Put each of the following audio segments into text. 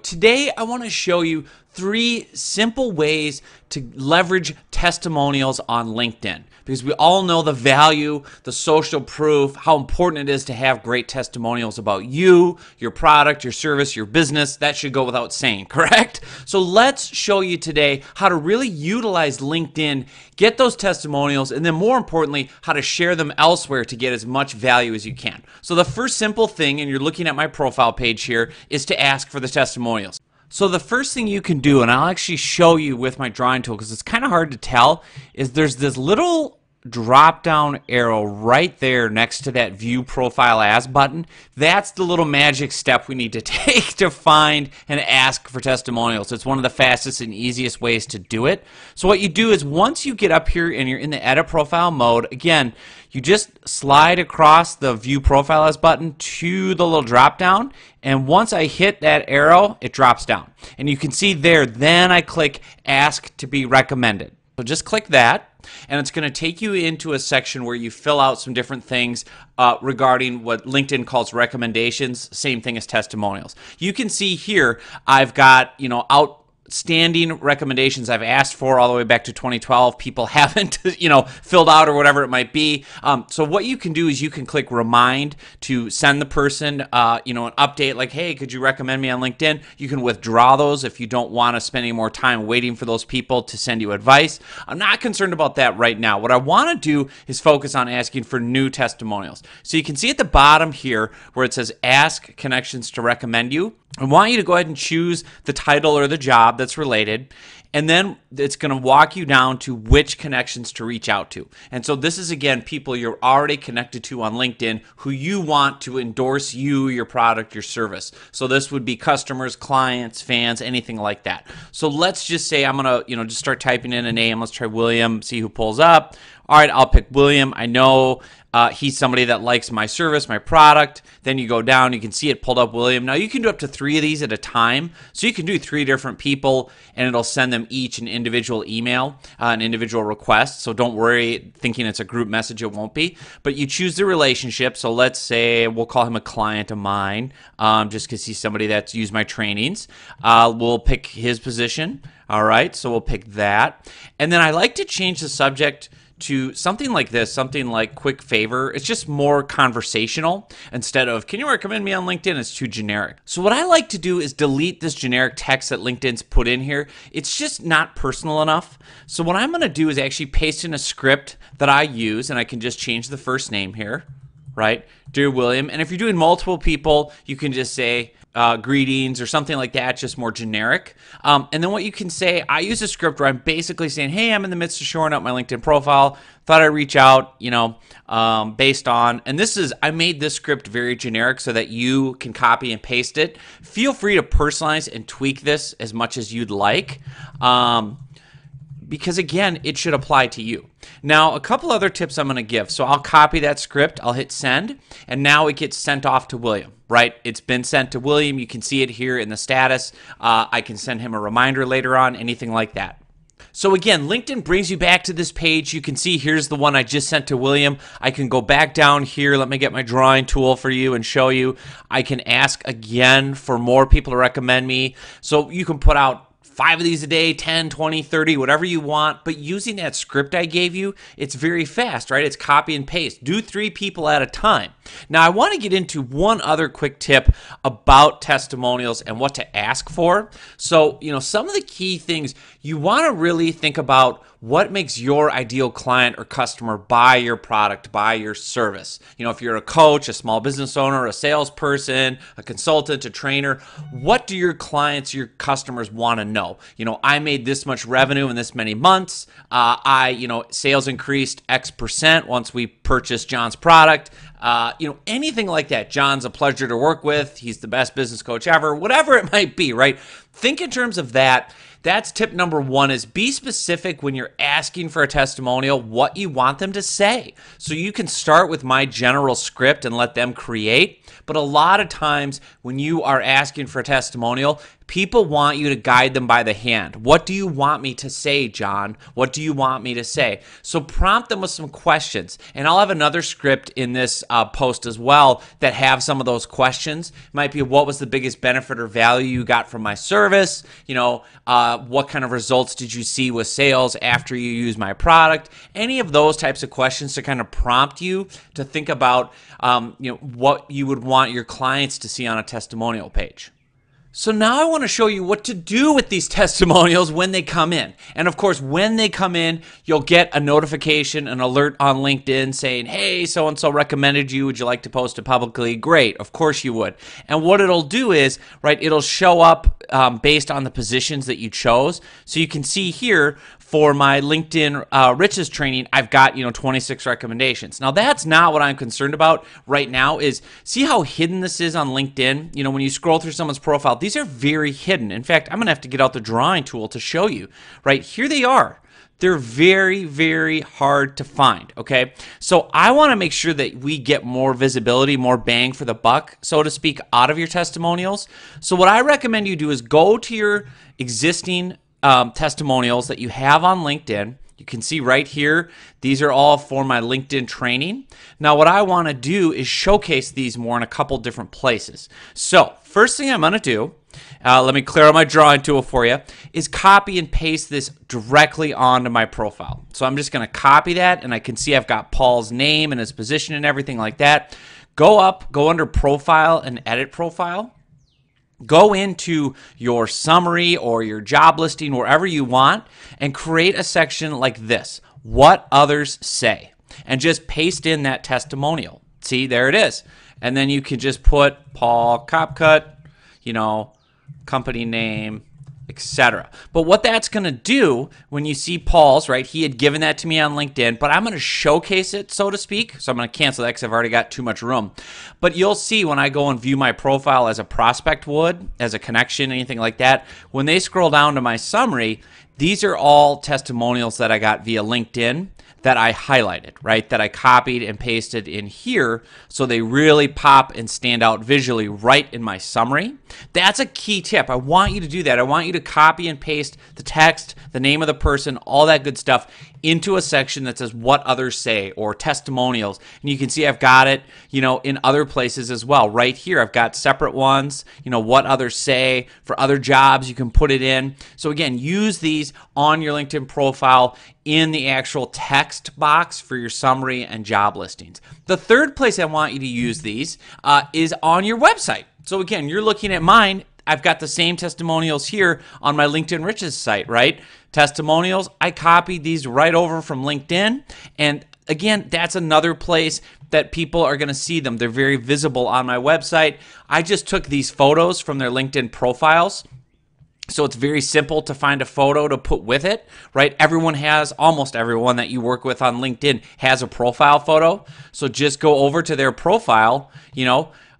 Today, I want to show you 3 simple ways to leverage testimonials on LinkedIn, because we all know the value, the social proof, how important it is to have great testimonials about you, your product, your service, your business. That should go without saying, correct? So let's show you today how to really utilize LinkedIn, get those testimonials, and then more importantly, how to share them elsewhere to get as much value as you can. So the first simple thing, and you're looking at my profile page here, is to ask for the testimonials. So the first thing you can do, and I'll actually show you with my drawing tool because it's kind of hard to tell, is there's this little drop down arrow right there next to that view profile as button. That's the little magic step we need to take to find and ask for testimonials. It's one of the fastest and easiest ways to do it. So what you do is once you get up here and you're in the edit profile mode, again, you just slide across the view profile as button to the little drop down, and once I hit that arrow, it drops down. And you can see there, then I click ask to be recommended. So just click that, and it's going to take you into a section where you fill out some different things regarding what LinkedIn calls recommendations, same thing as testimonials. You can see here I've got, outstanding recommendations I've asked for all the way back to 2012. People haven't, filled out or whatever it might be. So what you can do is you can click remind to send the person, an update like, hey, could you recommend me on LinkedIn? You can withdraw those if you don't want to spend any more time waiting for those people to send you advice. I'm not concerned about that right now. What I want to do is focus on asking for new testimonials. So you can see at the bottom here where it says ask connections to recommend you. I want you to go ahead and choose the title or the job that's related, and then it's going to walk you down to which connections to reach out to. And so this is, again, people you're already connected to on LinkedIn who you want to endorse you, your product, your service. So this would be customers, clients, fans, anything like that. So let's just say I'm going to, just start typing in a name. Let's try William, see who pulls up. All right, I'll pick William. I know he's somebody that likes my service, my product. Then you go down, you can see it pulled up William. Now you can do up to 3 of these at a time. So you can do 3 different people and it'll send them each an individual email, an individual request. So don't worry thinking it's a group message, it won't be. But you choose the relationship. So let's say we'll call him a client of mine just because he's somebody that's used my trainings. We'll pick his position. All right, so we'll pick that. And then I like to change the subject to something like this, something like quick favor. It's just more conversational instead of, can you recommend me on LinkedIn? It's too generic. So what I like to do is delete this generic text that LinkedIn's put in here. It's just not personal enough. So what I'm going to do is actually paste in a script that I use, and I can just change the first name here, right? Dear William. And if you're doing multiple people, you can just say, greetings or something like that, just more generic. And then what you can say, I use a script where I'm basically saying, hey, I'm in the midst of shoring up my LinkedIn profile. Thought I'd reach out, based on, and this is, I made this script very generic so that you can copy and paste it. Feel free to personalize and tweak this as much as you'd like. Because again, it should apply to you. Now, a couple other tips I'm going to give. So I'll copy that script, I'll hit send, and now it gets sent off to William, right? It's been sent to William. You can see it here in the status. I can send him a reminder later on, anything like that. So again, LinkedIn brings you back to this page. You can see here's the one I just sent to William. I can go back down here. Let me get my drawing tool for you and show you. I can ask again for more people to recommend me. So you can put out 5 of these a day, 10, 20, 30, whatever you want. But using that script I gave you, it's very fast, right? It's copy and paste. Do 3 people at a time. Now, I want to get into one other quick tip about testimonials and what to ask for. So, some of the key things you want to really think about what makes your ideal client or customer buy your product, buy your service. If you're a coach, a small business owner, a salesperson, a consultant, a trainer, what do your clients, your customers want to know? I made this much revenue in this many months. Sales increased X% once we purchased John's product. Anything like that. John's a pleasure to work with. He's the best business coach ever, whatever it might be, right? Think in terms of that. That's tip number 1, is be specific when you're asking for a testimonial, what you want them to say. So you can start with my general script and let them create. But a lot of times when you are asking for a testimonial, people want you to guide them by the hand. What do you want me to say, John? What do you want me to say? So prompt them with some questions. And I'll have another script in this post as well that have some of those questions. It might be, what was the biggest benefit or value you got from my service? You know, what kind of results did you see with sales after you use my product? Any of those types of questions to kind of prompt you to think about, you know, what you would want your clients to see on a testimonial page. So now I want to show you what to do with these testimonials when they come in. And of course, when they come in, you'll get a notification, an alert on LinkedIn saying, hey, so-and-so recommended you. Would you like to post it publicly? Great. Of course you would. And what it'll do is, right, it'll show up based on the positions that you chose. So you can see here, for my LinkedIn Riches training, I've got, 26 recommendations. Now, that's not what I'm concerned about right now. Is see how hidden this is on LinkedIn? You know, when you scroll through someone's profile, these are very hidden. In fact, I'm going to have to get out the drawing tool to show you. Right here they are. They're very, very hard to find, okay? So I want to make sure that we get more visibility, more bang for the buck, so to speak, out of your testimonials. So what I recommend you do is go to your existing testimonials that you have on LinkedIn. You can see right here, these are all for my LinkedIn training. Now, what I want to do is showcase these more in a couple different places. So first thing I'm going to do, let me clear out my drawing tool for you, is copy and paste this directly onto my profile. So I'm just going to copy that, and I can see I've got Paul's name and his position and everything like that. Go up, go under Profile and Edit Profile. Go into your summary or your job listing, wherever you want, and create a section like this, what others say, and just paste in that testimonial. See, there it is. And then you can just put Paul Kopcut, company name, etc. But what that's going to do when you see Paul's, right, he had given that to me on LinkedIn, but I'm going to showcase it, so to speak. So I'm going to cancel that because I've already got too much room. But you'll see when I go and view my profile as a prospect would, as a connection, anything like that, when they scroll down to my summary, these are all testimonials that I got via LinkedIn that I highlighted, right, that I copied and pasted in here so they really pop and stand out visually right in my summary. That's a key tip. I want you to do that. I want you to copy and paste the text, the name of the person, all that good stuff into a section that says what others say or testimonials. And you can see I've got it, in other places as well. Right here, I've got separate ones, what others say. For other jobs, you can put it in. So again, use these on your LinkedIn profile in the actual text box for your summary and job listings. The third place I want you to use these is on your website. So again, you're looking at mine. I've got the same testimonials here on my LinkedIn Riches site, right? Testimonials, I copied these right over from LinkedIn. And again, that's another place that people are going to see them. They're very visible on my website. I just took these photos from their LinkedIn profiles. So it's very simple to find a photo to put with it, right? Almost everyone that you work with on LinkedIn has a profile photo. So just go over to their profile,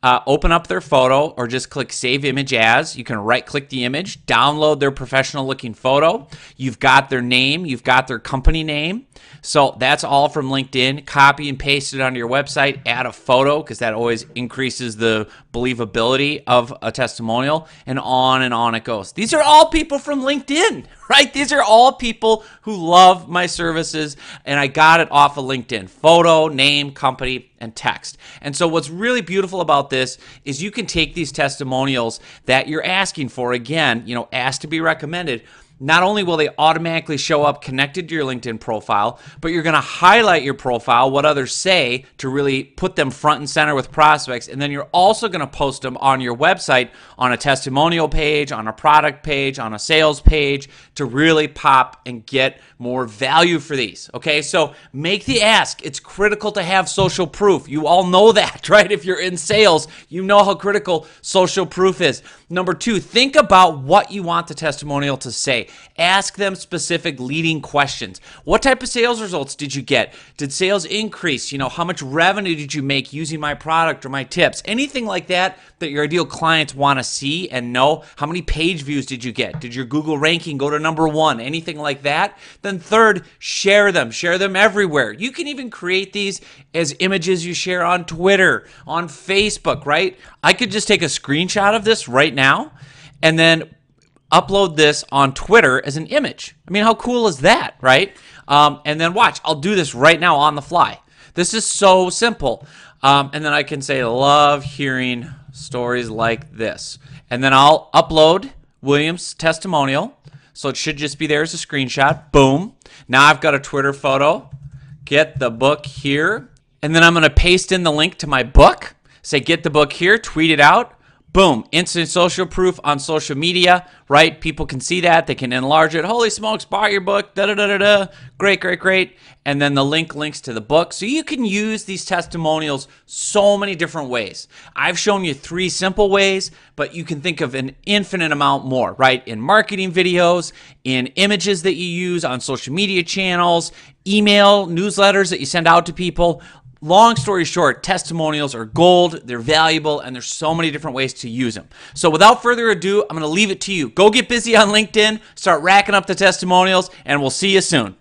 open up their photo, or just click Save Image As. You can right-click the image, download their professional-looking photo. You've got their name. You've got their company name. So that's all from LinkedIn. Copy and paste it onto your website. Add a photo because that always increases the believability of a testimonial, and on it goes. These are all people from LinkedIn, right? These are all people who love my services, and I got it off of LinkedIn. Photo, name, company, and text. And so what's really beautiful about this is you can take these testimonials that you're asking for, again, asked to be recommended. Not only will they automatically show up connected to your LinkedIn profile, but you're going to highlight your profile, what others say, to really put them front and center with prospects. And then you're also going to post them on your website, on a testimonial page, on a product page, on a sales page, to really pop and get more value for these. Okay, so make the ask. It's critical to have social proof. You all know that, right? If you're in sales, you know how critical social proof is. Number two, think about what you want the testimonial to say. Ask them specific leading questions. What type of sales results did you get? Did sales increase? How much revenue did you make using my product or my tips? Anything like that your ideal clients want to see and know. How many page views did you get? Did your Google ranking go to #1? Anything like that? Then third, share them. Share them everywhere. You can even create these as images you share on Twitter, on Facebook, right? I could just take a screenshot of this right now and then upload this on Twitter as an image. I mean, how cool is that, right? And then watch, I'll do this right now on the fly. This is so simple. And then I can say, love hearing stories like this. And then I'll upload William's testimonial. So it should just be there as a screenshot. Boom. Now I've got a Twitter photo. Get the book here. And then I'm going to paste in the link to my book. Say, get the book here. Tweet it out. Boom. Instant social proof on social media, right? People can see that. They can enlarge it. Holy smokes, buy your book. Da-da-da-da-da. Great, great, great. And then the link links to the book. So you can use these testimonials so many different ways. I've shown you 3 simple ways, but you can think of an infinite amount more, right? In marketing videos, in images that you use on social media channels, email, newsletters that you send out to people. Long story short, testimonials are gold, they're valuable, and there's so many different ways to use them. So without further ado, I'm going to leave it to you. Go get busy on LinkedIn, start racking up the testimonials, and we'll see you soon.